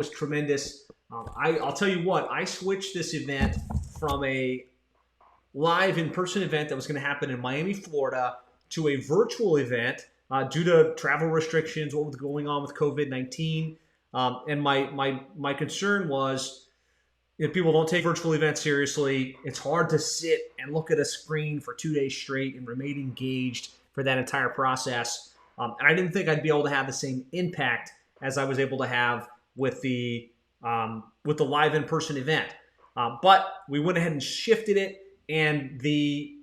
was tremendous. I'll tell you what, I switched this event from a live in-person event that was going to happen in Miami, Florida, to a virtual event due to travel restrictions, what was going on with COVID-19. And my concern was, if people don't take virtual events seriously, it's hard to sit and look at a screen for 2 days straight and remain engaged for that entire process. And I didn't think I'd be able to have the same impact as I was able to have with the live in-person event. But we went ahead and shifted it, and the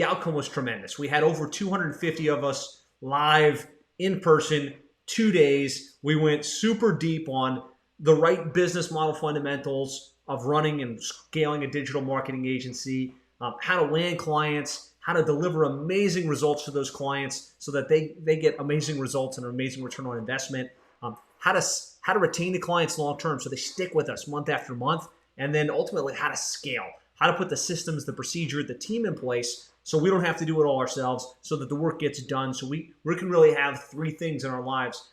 outcome was tremendous. We had over 250 of us live in person, 2 days. We went super deep on the right business model fundamentals of running and scaling a digital marketing agency, how to land clients, how to deliver amazing results to those clients so that they get amazing results and an amazing return on investment, how to retain the clients long term so they stick with us month after month, and then ultimately how to scale, how to put the systems, the procedure, the team in place so we don't have to do it all ourselves, so that the work gets done, so we can really have three things in our lives: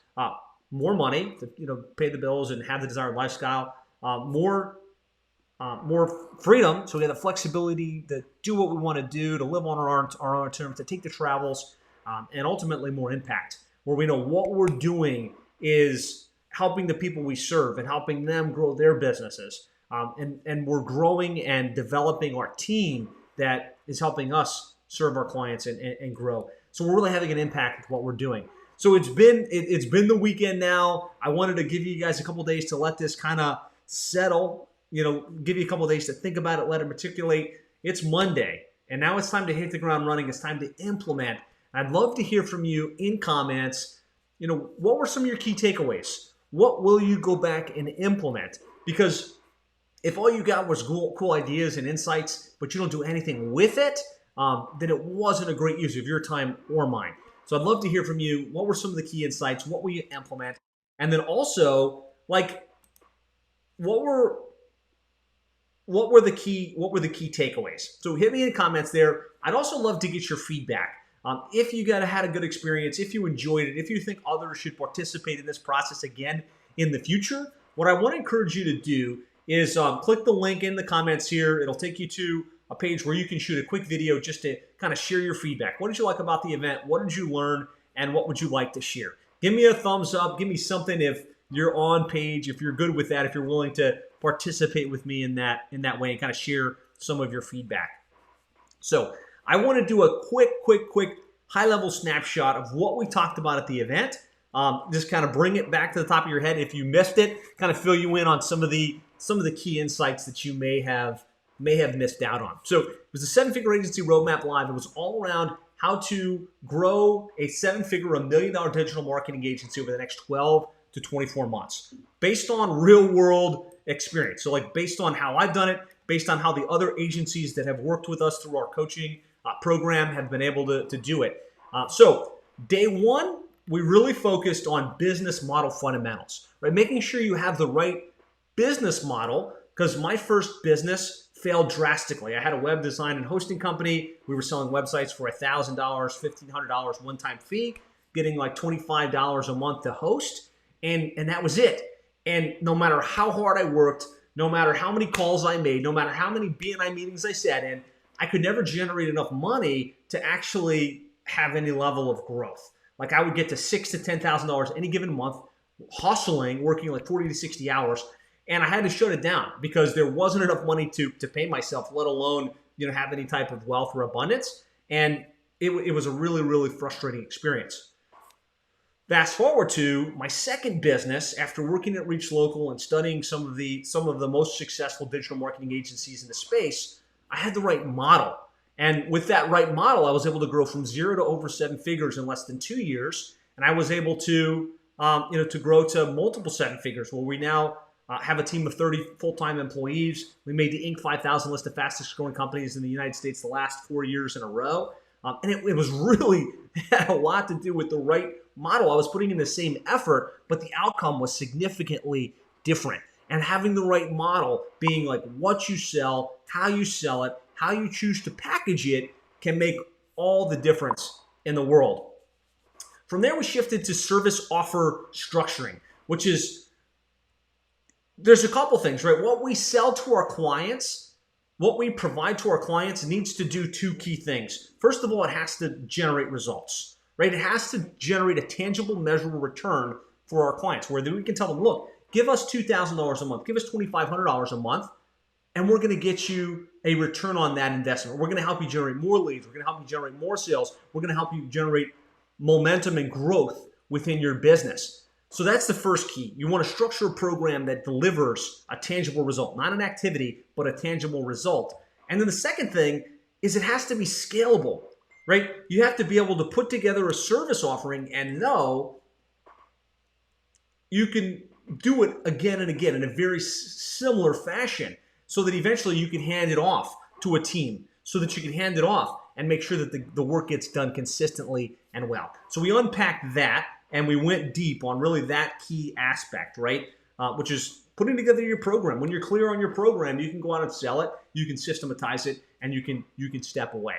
more money to pay the bills and have the desired lifestyle, more freedom, so we have the flexibility to do what we want to do, to live on our own terms, to take the travels, and ultimately more impact, where we know what we're doing is helping the people we serve and helping them grow their businesses. And we're growing and developing our team that is helping us serve our clients and grow. So we're really having an impact with what we're doing. So it's been the weekend now. I wanted to give you guys a couple days to let this kind of settle, give you a couple days to think about it, let it matriculate. It's Monday, and now it's time to hit the ground running. It's time to implement. I'd love to hear from you in comments. What were some of your key takeaways? What will you go back and implement? Because if all you got was cool ideas and insights, but you don't do anything with it, then it wasn't a great use of your time or mine. So I'd love to hear from you. What were some of the key insights? What will you implement? And then also, what were the key takeaways? So hit me in the comments there. I'd also love to get your feedback. If you had a good experience, if you enjoyed it, if you think others should participate in this process again in the future, what I want to encourage you to do is click the link in the comments here. It'll take you to a page where you can shoot a quick video just to kind of share your feedback. What did you like about the event? What did you learn? And what would you like to share? Give me a thumbs up. Give me something if you're on page, if you're good with that, if you're willing to participate with me in that way and kind of share some of your feedback. So I want to do a quick high-level snapshot of what we talked about at the event. Just kind of bring it back to the top of your head. If you missed it, kind of fill you in on some of the key insights that you may have missed out on. So it was a 7-figure agency roadmap live. It was all around how to grow a 7-figure, $1 million digital marketing agency over the next 12 to 24 months, based on real-world experience. So based on how I've done it, based on how the other agencies that have worked with us through our coaching program have been able to do it. So day one, we really focused on business model fundamentals, right? Making sure you have the right business model, because my first business failed drastically. I had a web design and hosting company. We were selling websites for $1,000, $1,500 one-time fee, getting like $25 a month to host, and that was it. And no matter how hard I worked, no matter how many calls I made, no matter how many BNI meetings I sat in, I could never generate enough money to actually have any level of growth. Like I would get to $6,000 to $10,000 any given month, hustling, working like 40 to 60 hours, and I had to shut it down because there wasn't enough money to pay myself, let alone have any type of wealth or abundance. And it was a really frustrating experience. Fast forward to my second business after working at Reach Local and studying some of the most successful digital marketing agencies in the space. I had the right model. And with that right model, I was able to grow from 0 to over 7 figures in less than 2 years. And I was able to grow to multiple 7 figures, where we now have a team of 30 full-time employees. We made the Inc. 5000 list of fastest growing companies in the United States the last 4 years in a row. And it was really had a lot to do with the right model. I was putting in the same effort, but the outcome was significantly different. And having the right model, being like what you sell, how you sell it, how you choose to package it, can make all the difference in the world. From there, we shifted to service offer structuring, which is there's a couple things, right? What we sell to our clients, what we provide to our clients needs to do two key things. First of all, it has to generate results, right? It has to generate a tangible, measurable return for our clients, where we can tell them, look, give us $2,000 a month, give us $2,500 a month, and we're going to get you a return on that investment. We're going to help you generate more leads. We're going to help you generate more sales. We're going to help you generate momentum and growth within your business. So that's the first key. You want to structure a program that delivers a tangible result, not an activity, but a tangible result. And then the second thing is it has to be scalable, right? You have to be able to put together a service offering and know you can do it again and again in a very similar fashion, so that eventually you can hand it off to a team, so that you can hand it off and make sure that the work gets done consistently and well. So we unpacked that, and we went deep on really that key aspect, right? Which is putting together your program. When you're clear on your program, you can go out and sell it, you can systematize it, and you can step away.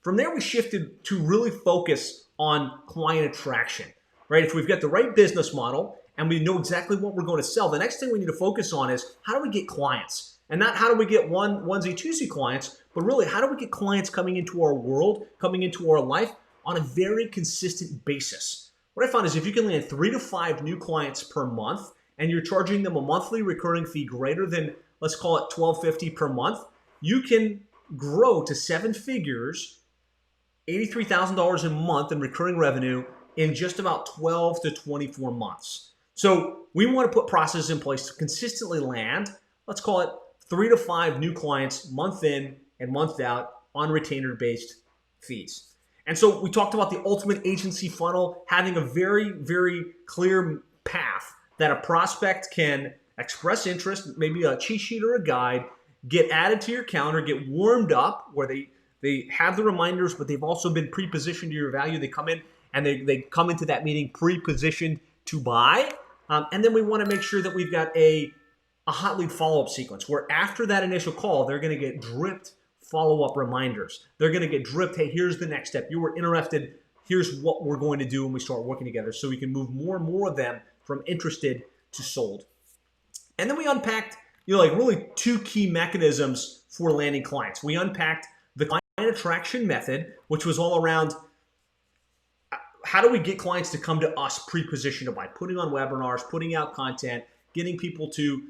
From there, we shifted to really focus on client attraction, right? If we've got the right business model and we know exactly what we're going to sell, the next thing we need to focus on is how do we get clients? And not how do we get onesie, twosie clients, but really how do we get clients coming into our world, coming into our life on a very consistent basis. What I found is if you can land 3 to 5 new clients per month and you're charging them a monthly recurring fee greater than, let's call it $1,250 per month, you can grow to 7 figures, $83,000 a month in recurring revenue in just about 12 to 24 months. So we want to put processes in place to consistently land, let's call it 3 to 5 new clients month in and month out on retainer-based fees. And so we talked about the ultimate agency funnel, having a very, very clear path that a prospect can express interest, maybe a cheat sheet or a guide, get added to your calendar, get warmed up where they have the reminders, but they've also been pre-positioned to your value. They come in and they come into that meeting pre-positioned to buy. And then we want to make sure that we've got a hot lead follow-up sequence where after that initial call, they're going to get dripped follow-up reminders. They're going to get dripped, hey, here's the next step. You were interested. Here's what we're going to do when we start working together, so we can move more and more of them from interested to sold. And then we unpacked, like really 2 key mechanisms for landing clients. We unpacked the client attraction method, which was all around how do we get clients to come to us pre-positioned by putting on webinars, putting out content, getting people to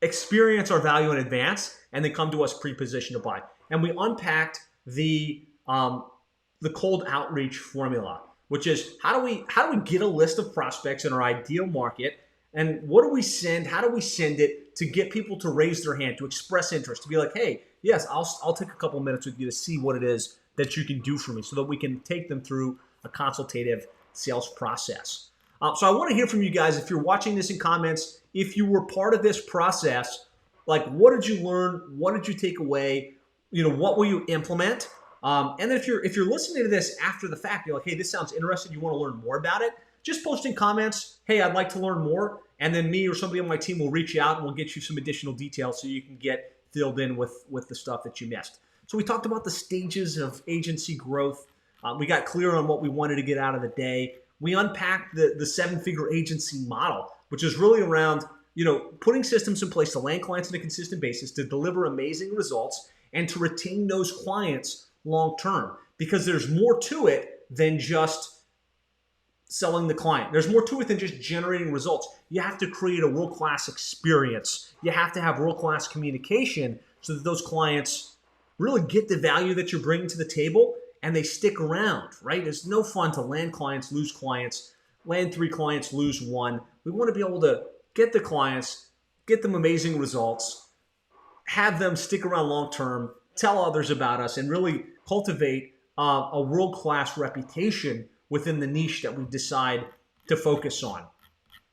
experience our value in advance, and then come to us pre-positioned to buy. And we unpacked the cold outreach formula, which is how do we get a list of prospects in our ideal market, and what do we send? How do we send it to get people to raise their hand, to express interest, to be like, hey, yes, I'll take a couple minutes with you to see what it is that you can do for me, so that we can take them through a consultative sales process. So I want to hear from you guys. If you're watching this in comments, if you were part of this process, like what did you learn? What did you take away? What will you implement? And then if you're listening to this after the fact, you're like, hey, this sounds interesting. You want to learn more about it? Just post in comments, hey, I'd like to learn more. And then me or somebody on my team will reach out and we'll get you some additional details so you can get filled in with the stuff that you missed. So we talked about the stages of agency growth. We got clear on what we wanted to get out of the day. We unpacked the 7-figure agency model, which is really around, putting systems in place to land clients on a consistent basis, to deliver amazing results, and to retain those clients long-term. Because there's more to it than just selling the client. There's more to it than just generating results. You have to create a world-class experience. You have to have world-class communication so that those clients really get the value that you're bringing to the table and they stick around, right? It's no fun to land clients, lose clients, land 3 clients, lose 1. We want to be able to get the clients, get them amazing results, have them stick around long-term, tell others about us, and really cultivate a world-class reputation within the niche that we decide to focus on.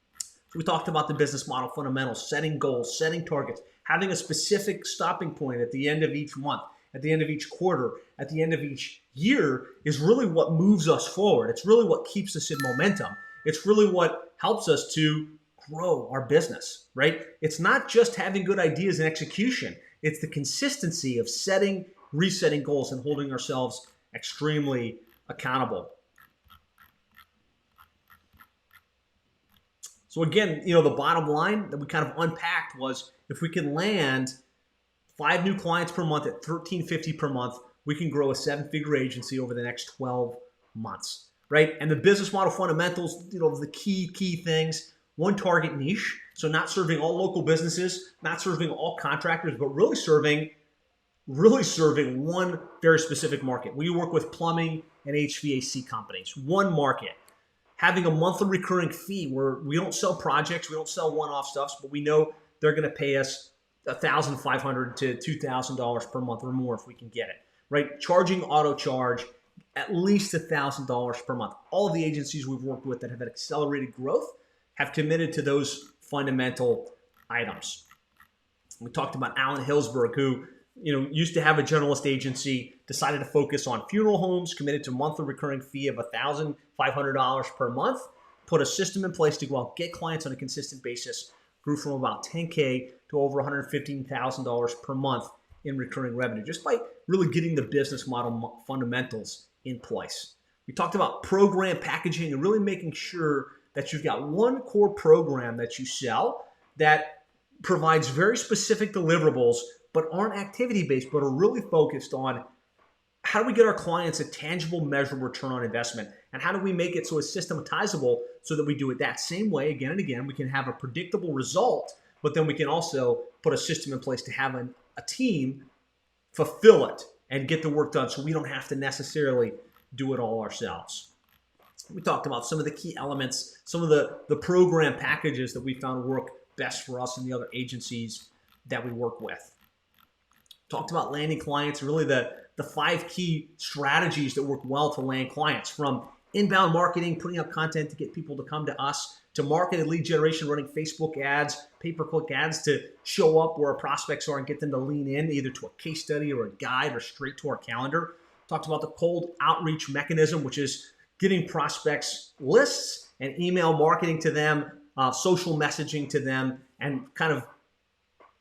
So we talked about the business model fundamentals, setting goals, setting targets, having a specific stopping point at the end of each month, at the end of each quarter, at the end of each year is really what moves us forward. It's really what keeps us in momentum. It's really what helps us to grow our business, right? It's not just having good ideas and execution. It's the consistency of setting, resetting goals, and holding ourselves extremely accountable. So again, the bottom line that we kind of unpacked was if we can land 5 new clients per month at $13.50 per month, we can grow a 7-figure agency over the next 12 months, right? And the business model fundamentals, the key things: one target niche, so not serving all local businesses, not serving all contractors, but really serving one very specific market. We work with plumbing and HVAC companies, one market. Having a monthly recurring fee where we don't sell projects, we don't sell one-off stuffs, but we know they're going to pay us $1,500 to $2,000 per month or more if we can get it, right? Charging auto charge at least $1,000 per month. All of the agencies we've worked with that have had accelerated growth have committed to those fundamental items. We talked about Alan Hillsberg, who used to have a generalist agency, decided to focus on funeral homes, committed to a monthly recurring fee of $1,500 per month, put a system in place to go out, get clients on a consistent basis, grew from about $10K to over $115,000 per month in recurring revenue, just by really getting the business model fundamentals in place. We talked about program packaging and really making sure that you've got one core program that you sell that provides very specific deliverables, but aren't activity-based, but are really focused on how do we get our clients a tangible, measurable return on investment, and how do we make it so it's systematizable so that we do it that same way again and again. We can have a predictable result, but then we can also put a system in place to have a team fulfill it and get the work done so we don't have to necessarily do it all ourselves. We talked about some of the key elements, some of the program packages that we found work best for us and the other agencies that we work with. Talked about landing clients, really the 5 key strategies that work well to land clients, from inbound marketing, putting up content to get people to come to us, to marketed lead generation, running Facebook ads, pay-per-click ads to show up where our prospects are and get them to lean in either to a case study or a guide or straight to our calendar. Talked about the cold outreach mechanism, which is getting prospects lists and email marketing to them, social messaging to them, and kind of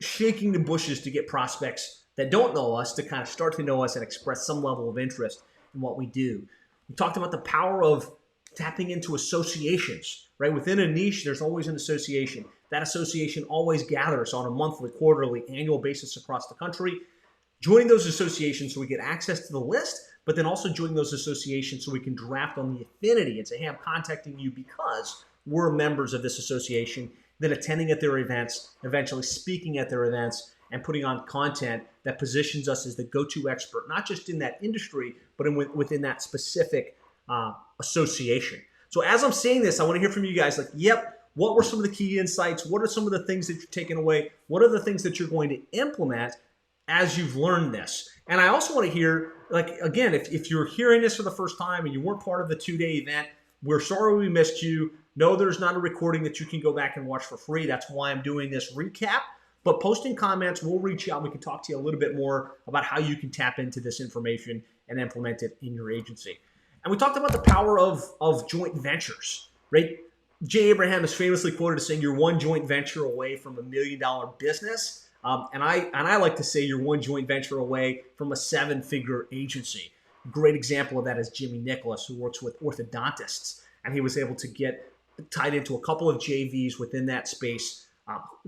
shaking the bushes to get prospects that don't know us to kind of start to know us and express some level of interest in what we do. We talked about the power of tapping into associations, right? Within a niche, there's always an association. That association always gathers on a monthly, quarterly, annual basis across the country. Joining those associations so we get access to the list, but then also joining those associations so we can draft on the affinity and say, hey, I'm contacting you because we're members of this association, then attending at their events, eventually speaking at their events, and putting on content that positions us as the go-to expert, not just in that industry, but within that specific association. So as I'm saying this, I want to hear from you guys, like, yep, what were some of the key insights? What are some of the things that you're taking away? What are the things that you're going to implement as you've learned this? And I also want to hear, like, again, if you're hearing this for the first time and you weren't part of the 2-day event, we're sorry we missed you. No, there's not a recording that you can go back and watch for free. That's why I'm doing this recap. But posting comments, we'll reach out and we can talk to you a little bit more about how you can tap into this information and implement it in your agency. And we talked about the power of joint ventures, right? Jay Abraham is famously quoted as saying you're one joint venture away from $1 million business. And I like to say you're one joint venture away from a 7-figure agency. Great example of that is Jimmy Nicholas, who works with orthodontists. And he was able to get tied into a couple of JVs within that space,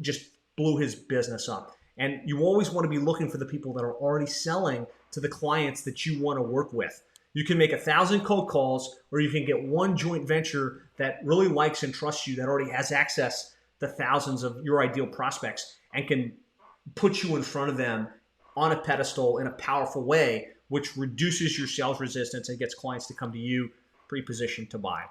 just blew his business up. And you always want to be looking for the people that are already selling to the clients that you want to work with. You can make 1,000 cold calls, or you can get one joint venture that really likes and trusts you, that already has access to thousands of your ideal prospects and can put you in front of them on a pedestal in a powerful way, which reduces your sales resistance and gets clients to come to you pre-positioned to buy.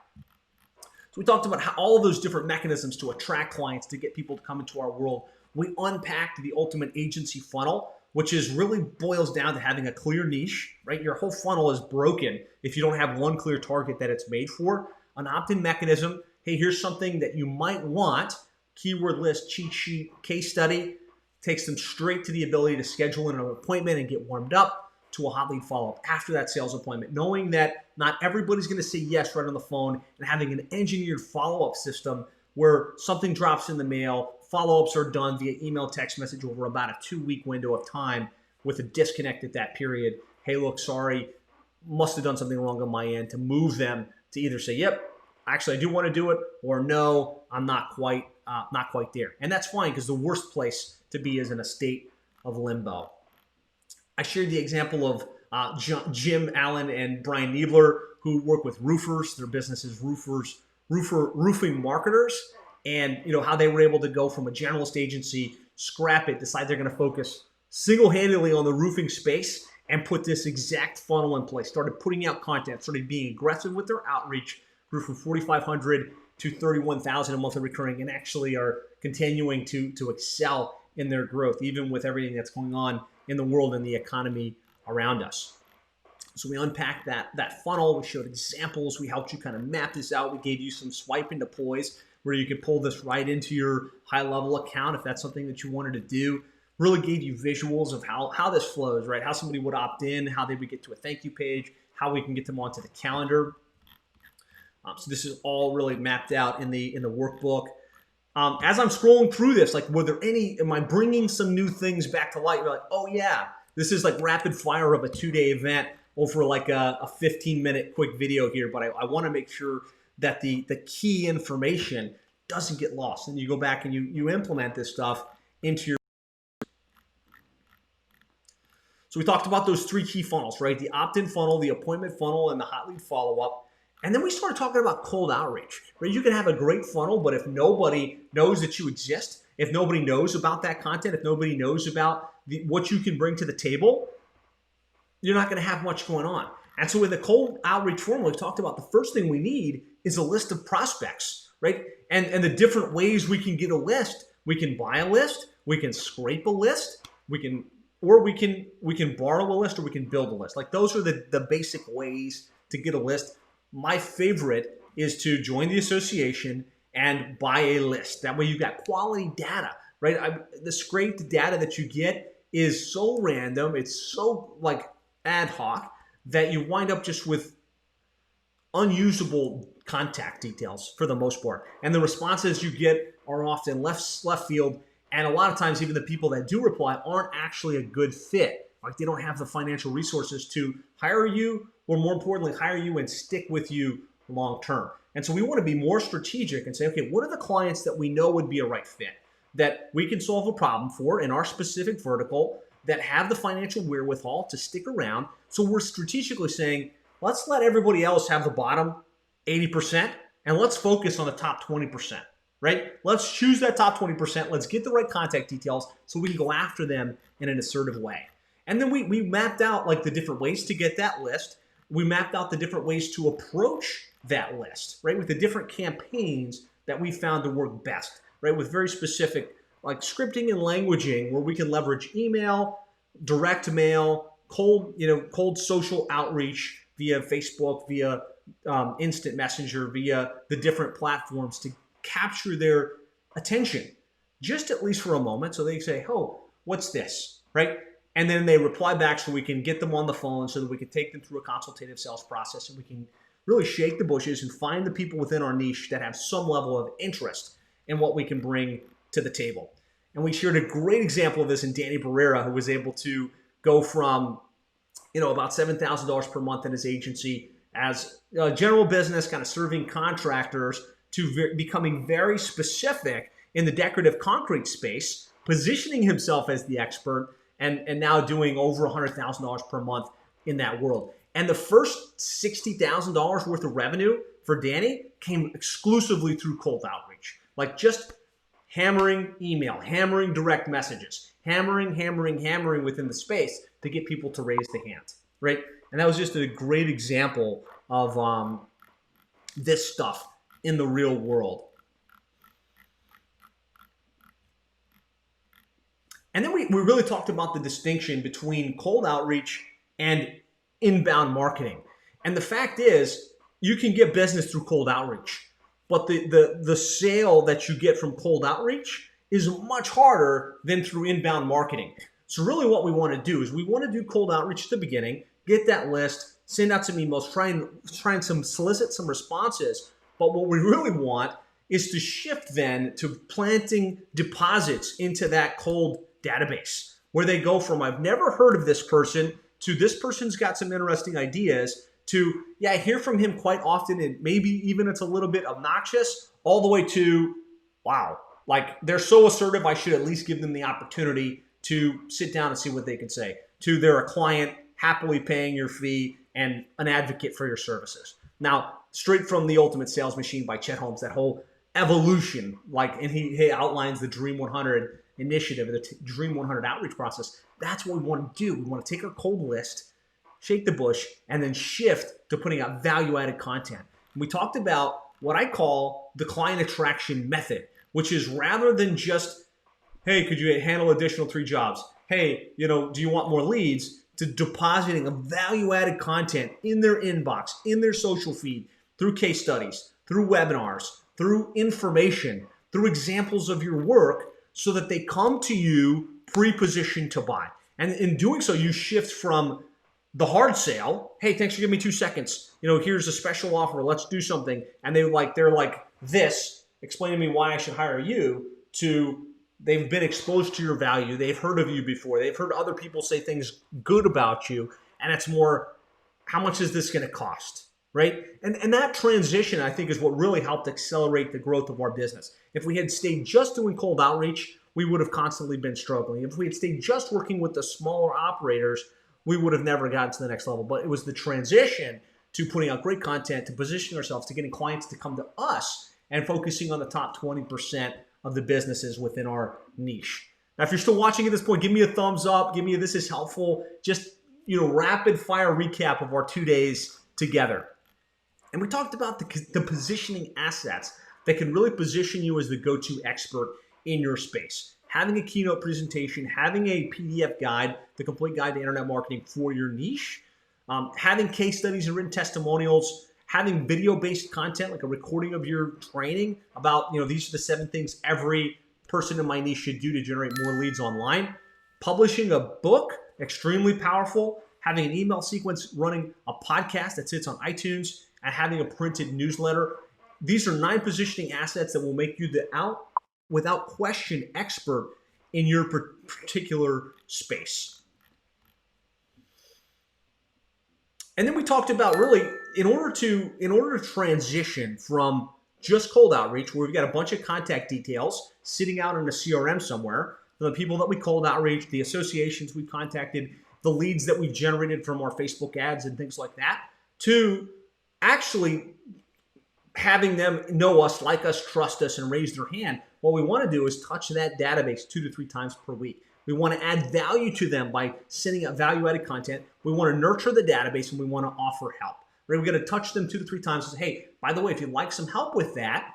So we talked about how all of those different mechanisms to attract clients, to get people to come into our world. We unpacked the ultimate agency funnel, which is really boils down to having a clear niche, right? Your whole funnel is broken if you don't have one clear target that it's made for. An opt-in mechanism. Hey, here's something that you might want. Keyword list, cheat sheet, case study. Takes them straight to the ability to schedule in an appointment and get warmed up to a hot lead follow-up after that sales appointment, knowing that not everybody's going to say yes right on the phone, and having an engineered follow-up system where something drops in the mail, follow-ups are done via email, text message over about a 2-week window of time with a disconnect at that period. Hey, look, sorry, must have done something wrong on my end, to move them to either say, yep, actually I do want to do it, or no, I'm not quite there. And that's fine, because the worst place to be is in a state of limbo. I shared the example of Jim Allen and Brian Niebler, who work with roofers. Their business is roofing marketers, and how they were able to go from a generalist agency, scrap it, decide they're going to focus single-handedly on the roofing space, and put this exact funnel in place. Started putting out content, started being aggressive with their outreach, grew from 4,500 to 31,000 a monthly recurring, and actually are continuing to excel in their growth, even with everything that's going on in the world and the economy around us. So we unpacked that funnel. We showed examples. We helped you kind of map this out. We gave you some swipe and deploys where you could pull this right into your high-level account if that's something that you wanted to do. Really gave you visuals of how this flows, right? How somebody would opt in, how they would get to a thank you page, how we can get them onto the calendar. So this is all really mapped out in the workbook. As I'm scrolling through this, like, am I bringing some new things back to light? You're like, oh yeah, this is like rapid fire of a 2-day event over like a 15-minute quick video here, but I want to make sure that the key information doesn't get lost. And you go back and you implement this stuff into your. So we talked about those 3 key funnels, right? The opt-in funnel, the appointment funnel, and the hot lead follow-up. And then we started talking about cold outreach, right? You can have a great funnel, but if nobody knows that you exist, if nobody knows about that content, if nobody knows about what you can bring to the table, you're not going to have much going on. And so in the cold outreach formula, we talked about the first thing we need is a list of prospects, right? And the different ways we can get a list. We can buy a list, we can scrape a list, we can borrow a list, or we can build a list. Like, those are the basic ways to get a list. My favorite is to join the association and buy a list. That way you got quality data, right? The scraped data that you get is so random, it's so like ad hoc, that you wind up just with unusable contact details for the most part. And the responses you get are often left field. And a lot of times, even the people that do reply aren't actually a good fit. Like, they don't have the financial resources to hire you, or more importantly, hire you and stick with you long term. And so we want to be more strategic and say, okay, what are the clients that we know would be a right fit, that we can solve a problem for in our specific vertical, that have the financial wherewithal to stick around. So we're strategically saying, let's let everybody else have the bottom 80%, and let's focus on the top 20%. Right? Let's choose that top 20%. Let's get the right contact details so we can go after them in an assertive way. And then we mapped out like the different ways to get that list. We mapped out the different ways to approach that list, right? With the different campaigns that we found to work best, right? With very specific like scripting and languaging where we can leverage email, direct mail, cold social outreach via Facebook, via instant messenger, via the different platforms to capture their attention, just at least for a moment, so they say, oh, what's this, right? And then they reply back so we can get them on the phone so that we can take them through a consultative sales process, and we can really shake the bushes and find the people within our niche that have some level of interest in what we can bring to the table. And we shared a great example of this in Danny Barrera, who was able to go from about $7,000 per month in his agency as a general business, kind of serving contractors, to becoming very specific in the decorative concrete space, positioning himself as the expert, and now doing over $100,000 per month in that world. And the first $60,000 worth of revenue for Danny came exclusively through cold outreach. Like, just hammering email, hammering direct messages, hammering within the space to get people to raise the hand, right? And that was just a great example of this stuff in the real world. And then we really talked about the distinction between cold outreach and inbound marketing. And the fact is, you can get business through cold outreach, but the sale that you get from cold outreach is much harder than through inbound marketing. So really what we want to do is we want to do cold outreach at the beginning, get that list, send out some emails, try and solicit some responses. But what we really want is to shift then to planting deposits into that cold database, where they go from, I've never heard of this person, to this person's got some interesting ideas, to, yeah, I hear from him quite often, and maybe even it's a little bit obnoxious, all the way to, wow, like they're so assertive, I should at least give them the opportunity to sit down and see what they can say. To they're a client, happily paying your fee, and an advocate for your services. Now, straight from The Ultimate Sales Machine by Chet Holmes, that whole evolution, like, and he outlines the Dream 100 initiative, the Dream 100 outreach process. That's what we want to do. We want to take our cold list, shake the bush, and then shift to putting out value-added content. And we talked about what I call the client attraction method, which is rather than just, hey, could you handle additional 3 jobs? Hey, do you want more leads? To depositing a value-added content in their inbox, in their social feed, through case studies, through webinars, through information, through examples of your work, so that they come to you pre-positioned to buy. And in doing so, you shift from the hard sale, hey, thanks for giving me 2 seconds. Here's a special offer. Let's do something. And they're like this, explain to me why I should hire you, to they've been exposed to your value. They've heard of you before. They've heard other people say things good about you. And it's more, how much is this going to cost, right? And that transition, I think, is what really helped accelerate the growth of our business. If we had stayed just doing cold outreach, we would have constantly been struggling. If we had stayed just working with the smaller operators, we would have never gotten to the next level. But it was the transition to putting out great content, to positioning ourselves, to getting clients to come to us, and focusing on the top 20% of the businesses within our niche. Now, if you're still watching at this point, give me a thumbs up. Give me a this is helpful. Just, rapid fire recap of our 2 days together. And we talked about the positioning assets that can really position you as the go-to expert in your space. Having a keynote presentation, having a PDF guide, the complete guide to internet marketing for your niche, having case studies and written testimonials, having video-based content like a recording of your training about, these are the 7 things every person in my niche should do to generate more leads online. Publishing a book, extremely powerful. Having an email sequence, running a podcast that sits on iTunes, and having a printed newsletter. These are 9 positioning assets that will make you the without question expert in your particular space. And then we talked about, really, in order to transition from just cold outreach, where we've got a bunch of contact details sitting out in a CRM somewhere, the people that we cold outreach, the associations we contacted, the leads that we've generated from our Facebook ads and things like that, to actually having them know us, like us, trust us, and raise their hand. What we want to do is touch that database 2 to 3 times per week. We want to add value to them by sending out value-added content. We want to nurture the database, and we want to offer help. We're going to touch them 2 to 3 times and say, hey, by the way, if you'd like some help with that,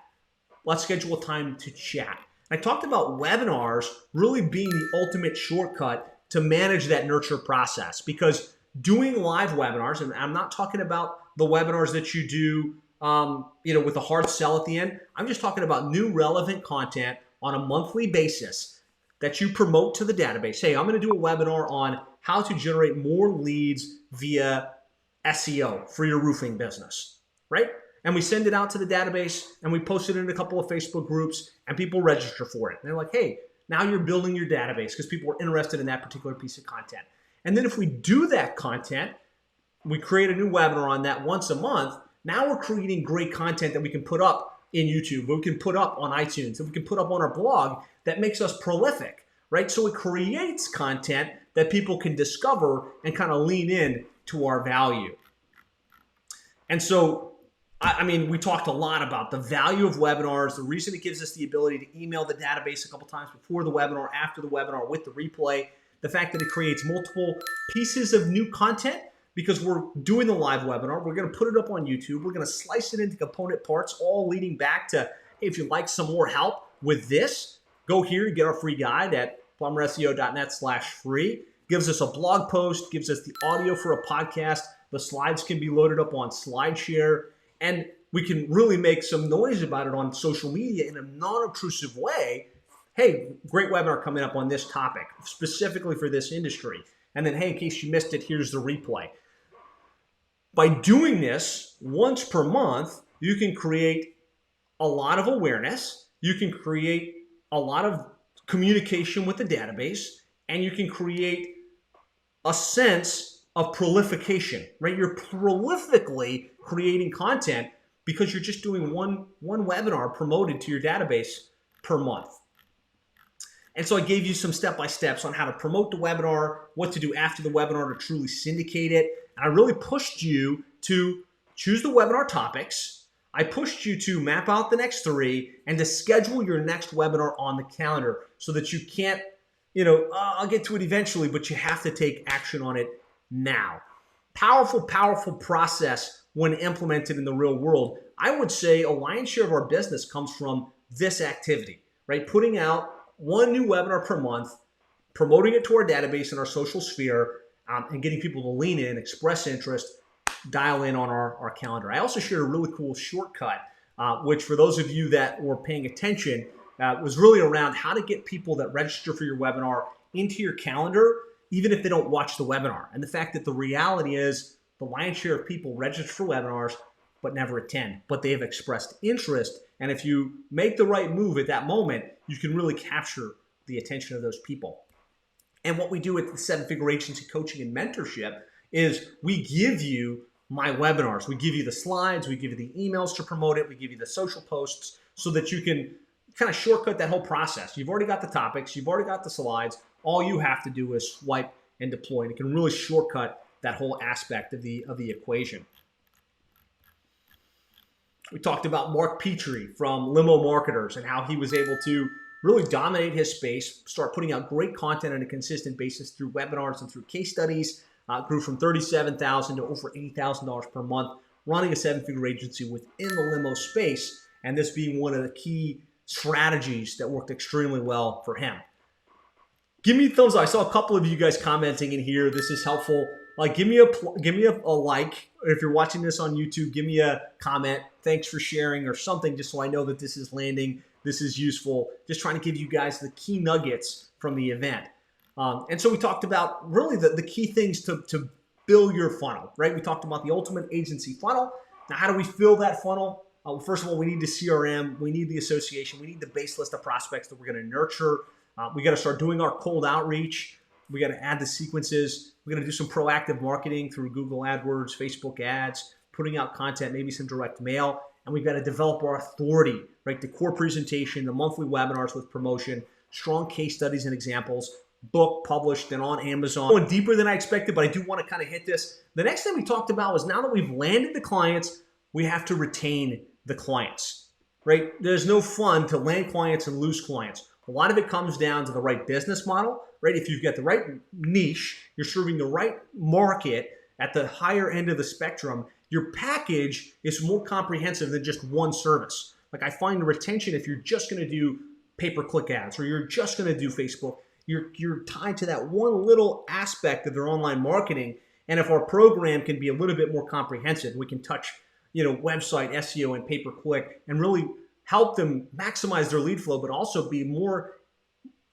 let's schedule a time to chat. I talked about webinars really being the ultimate shortcut to manage that nurture process, because doing live webinars, and I'm not talking about the webinars that you do with a hard sell at the end. I'm just talking about new relevant content on a monthly basis that you promote to the database. Hey, I'm going to do a webinar on how to generate more leads via SEO for your roofing business, right? And we send it out to the database, and we post it in a couple of Facebook groups, and people register for it. And they're like, hey, now you're building your database because people are interested in that particular piece of content. And then if we do that content, we create a new webinar on that once a month. Now we're creating great content that we can put up in YouTube, we can put up on iTunes, and we can put up on our blog that makes us prolific, right? So it creates content that people can discover and kind of lean in to our value. And so, we talked a lot about the value of webinars, the reason it gives us the ability to email the database a couple times before the webinar, after the webinar, with the replay, the fact that it creates multiple pieces of new content. Because we're doing the live webinar, we're going to put it up on YouTube. We're going to slice it into component parts, all leading back to, hey, if you'd like some more help with this, go here and get our free guide at plumberseo.net/free. Gives us a blog post, gives us the audio for a podcast. The slides can be loaded up on SlideShare, and we can really make some noise about it on social media in a non-obtrusive way. Hey, great webinar coming up on this topic, specifically for this industry. And then, hey, in case you missed it, here's the replay. By doing this once per month, you can create a lot of awareness, you can create a lot of communication with the database, and you can create a sense of prolification, right? You're prolifically creating content because you're just doing one webinar promoted to your database per month. And so I gave you some step-by-steps on how to promote the webinar, what to do after the webinar to truly syndicate it. And I really pushed you to choose the webinar topics. I pushed you to map out the next 3 and to schedule your next webinar on the calendar so that you can't, I'll get to it eventually, but you have to take action on it now. Powerful, powerful process when implemented in the real world. I would say a lion's share of our business comes from this activity, right? Putting out 1 new webinar per month, promoting it to our database in our social sphere, and getting people to lean in, express interest, dial in on our calendar. I also shared a really cool shortcut, which for those of you that were paying attention, was really around how to get people that register for your webinar into your calendar, even if they don't watch the webinar. And the fact that the reality is the lion's share of people register for webinars but never attend, but they have expressed interest. And if you make the right move at that moment, you can really capture the attention of those people. And what we do with the 7-Figure Agency Coaching and Mentorship is we give you my webinars. We give you the slides, we give you the emails to promote it, we give you the social posts so that you can kind of shortcut that whole process. You've already got the topics, you've already got the slides. All you have to do is swipe and deploy. And it can really shortcut that whole aspect of the equation. We talked about Mark Petrie from Limo Marketers and how he was able to really dominate his space, start putting out great content on a consistent basis through webinars and through case studies, grew from $37,000 to over $80,000 per month, running a 7-figure agency within the limo space, and this being one of the key strategies that worked extremely well for him. Give me a thumbs up. I saw a couple of you guys commenting in here. This is helpful. Like, give me a like. If you're watching this on YouTube, give me a comment. Thanks for sharing or something, just so I know that this is landing. This is useful. Just trying to give you guys the key nuggets from the event. And so we talked about really the key things to build your funnel, right? We talked about the ultimate agency funnel. Now, how do we fill that funnel? First of all, we need the CRM. We need the association. We need the base list of prospects that we're going to nurture. We got to start doing our cold outreach. We got to add the sequences. We're going to do some proactive marketing through Google AdWords, Facebook ads, putting out content, maybe some direct mail. And we've got to develop our authority, right? The core presentation, the monthly webinars with promotion, strong case studies and examples, book published and on Amazon. Going deeper than I expected, but I do want to kind of hit this. The next thing we talked about was now that we've landed the clients, we have to retain the clients, right? There's no fun to land clients and lose clients. A lot of it comes down to the right business model, right? If you've got the right niche, you're serving the right market at the higher end of the spectrum, your package is more comprehensive than just one service. Like, I find the retention, if you're just going to do pay-per-click ads or you're just going to do Facebook, you're tied to that one little aspect of their online marketing. And if our program can be a little bit more comprehensive, we can touch, website SEO and pay-per-click and really help them maximize their lead flow, but also be more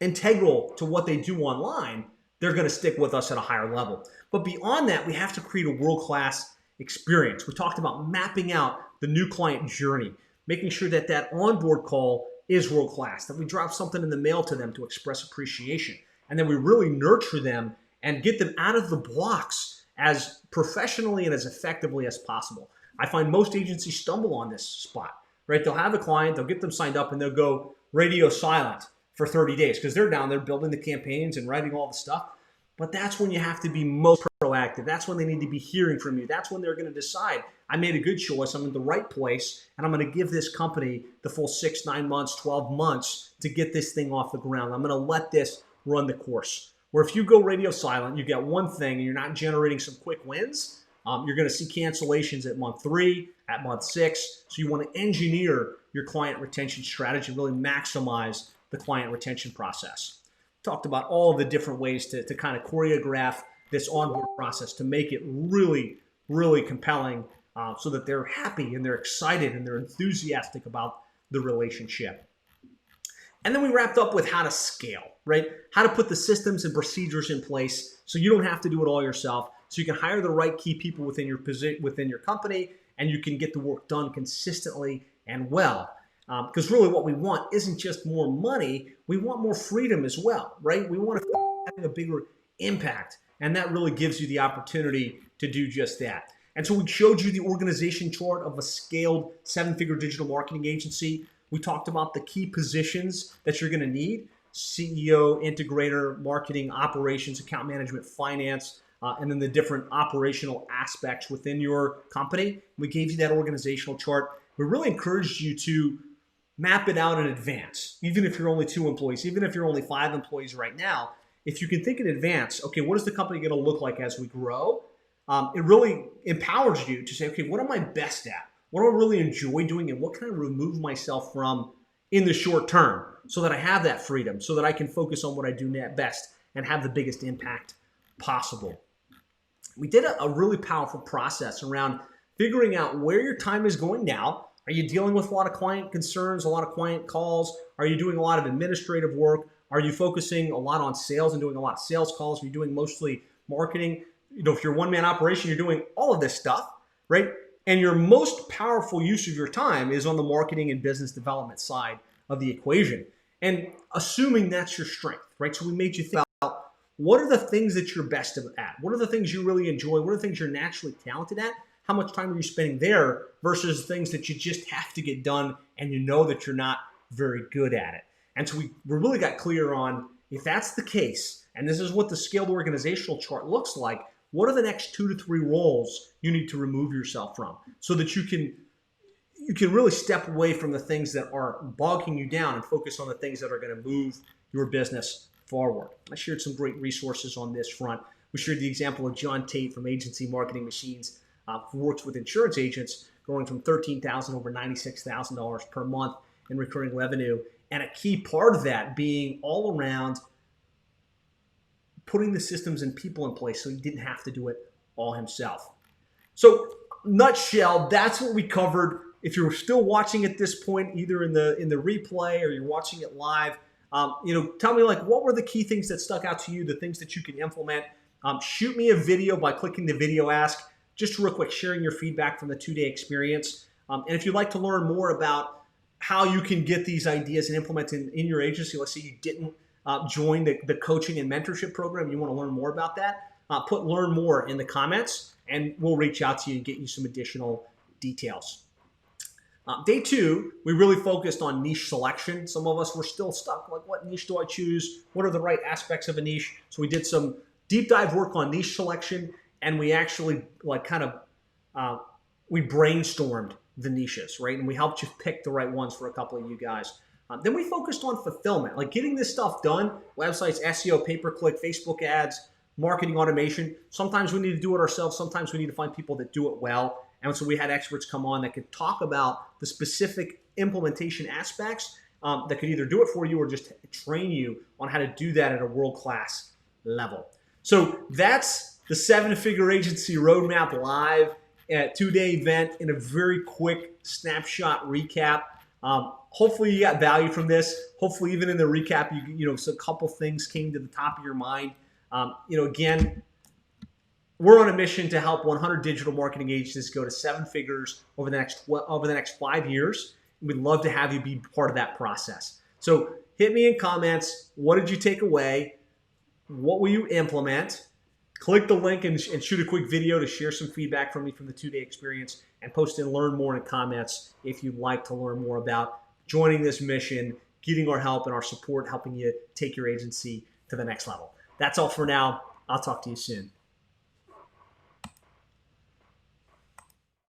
integral to what they do online, they're going to stick with us at a higher level. But beyond that, we have to create a world-class experience. We talked about mapping out the new client journey, making sure that that onboard call is world-class, that we drop something in the mail to them to express appreciation, and then we really nurture them and get them out of the blocks as professionally and as effectively as possible. I find most agencies stumble on this spot, right? They'll have a client, they'll get them signed up, and they'll go radio silent for 30 days because they're down there building the campaigns and writing all the stuff. But that's when you have to be most proactive. That's when they need to be hearing from you. That's when they're going to decide, I made a good choice, I'm in the right place, and I'm going to give this company the full 6, 9 months, 12 months to get this thing off the ground. I'm going to let this run the course. Where if you go radio silent, you get one thing and you're not generating some quick wins, you're going to see cancellations at month 3, at month 6. So you want to engineer your client retention strategy, really maximize the client retention process. Talked about all the different ways to kind of choreograph this onboard process to make it really, really compelling so that they're happy and they're excited and they're enthusiastic about the relationship. And then we wrapped up with how to scale, right? How to put the systems and procedures in place so you don't have to do it all yourself, so you can hire the right key people within your company, and you can get the work done consistently and well. Because really what we want isn't just more money, we want more freedom as well, right? We want to have a bigger impact. And that really gives you the opportunity to do just that. And so we showed you the organization chart of a scaled 7-figure digital marketing agency. We talked about the key positions that you're going to need: CEO, integrator, marketing, operations, account management, finance, and then the different operational aspects within your company. We gave you that organizational chart. We really encouraged you to map it out in advance, even if you're only 2 employees, even if you're only 5 employees right now. If you can think in advance, okay, what is the company going to look like as we grow? It really empowers you to say, okay, what am I best at? What do I really enjoy doing, and what can I remove myself from in the short term so that I have that freedom, so that I can focus on what I do best and have the biggest impact possible. We did a really powerful process around figuring out where your time is going now. Are you dealing with a lot of client concerns, a lot of client calls? Are you doing a lot of administrative work? Are you focusing a lot on sales and doing a lot of sales calls? Are you doing mostly marketing? If you're a one-man operation, you're doing all of this stuff, right? And your most powerful use of your time is on the marketing and business development side of the equation. And assuming that's your strength, right? So we made you think about, what are the things that you're best at? What are the things you really enjoy? What are the things you're naturally talented at? How much time are you spending there versus things that you just have to get done and you know that you're not very good at it? And so we really got clear on, if that's the case, and this is what the scaled organizational chart looks like, what are the next 2 to 3 roles you need to remove yourself from so that you can really step away from the things that are bogging you down and focus on the things that are going to move your business forward. I shared some great resources on this front. We shared the example of John Tate from Agency Marketing Machines, who works with insurance agents, growing from $13,000 over $96,000 per month in recurring revenue. And a key part of that being all around putting the systems and people in place so he didn't have to do it all himself. So, nutshell, that's what we covered. If you're still watching at this point, either in the replay or you're watching it live, tell me, what were the key things that stuck out to you, the things that you can implement. Shoot me a video by clicking the video ask. Just real quick, sharing your feedback from the 2-day experience. And if you'd like to learn more about how you can get these ideas and implement in your agency, let's say you didn't join the coaching and mentorship program, you want to learn more about that, put learn more in the comments and we'll reach out to you and get you some additional details. Day 2, we really focused on niche selection. Some of us were still stuck, what niche do I choose? What are the right aspects of a niche? So we did some deep dive work on niche selection, and we actually we brainstormed the niches, right? And we helped you pick the right ones for a couple of you guys. Then we focused on fulfillment, getting this stuff done: websites, SEO, pay-per-click, Facebook ads, marketing automation. Sometimes we need to do it ourselves. Sometimes we need to find people that do it well. And so we had experts come on that could talk about the specific implementation aspects that could either do it for you or just train you on how to do that at a world-class level. So that's the 7-figure agency roadmap live at 2-day event in a very quick snapshot recap. Hopefully you got value from this. Hopefully even in the recap, so a couple things came to the top of your mind. Again, we're on a mission to help 100 digital marketing agencies go to 7 figures over the next 5 years. We'd love to have you be part of that process. So hit me in comments. What did you take away? What will you implement? Click the link and shoot a quick video to share some feedback from me from the 2-day experience, and post and learn more in comments if you'd like to learn more about joining this mission, getting our help and our support, helping you take your agency to the next level. That's all for now. I'll talk to you soon.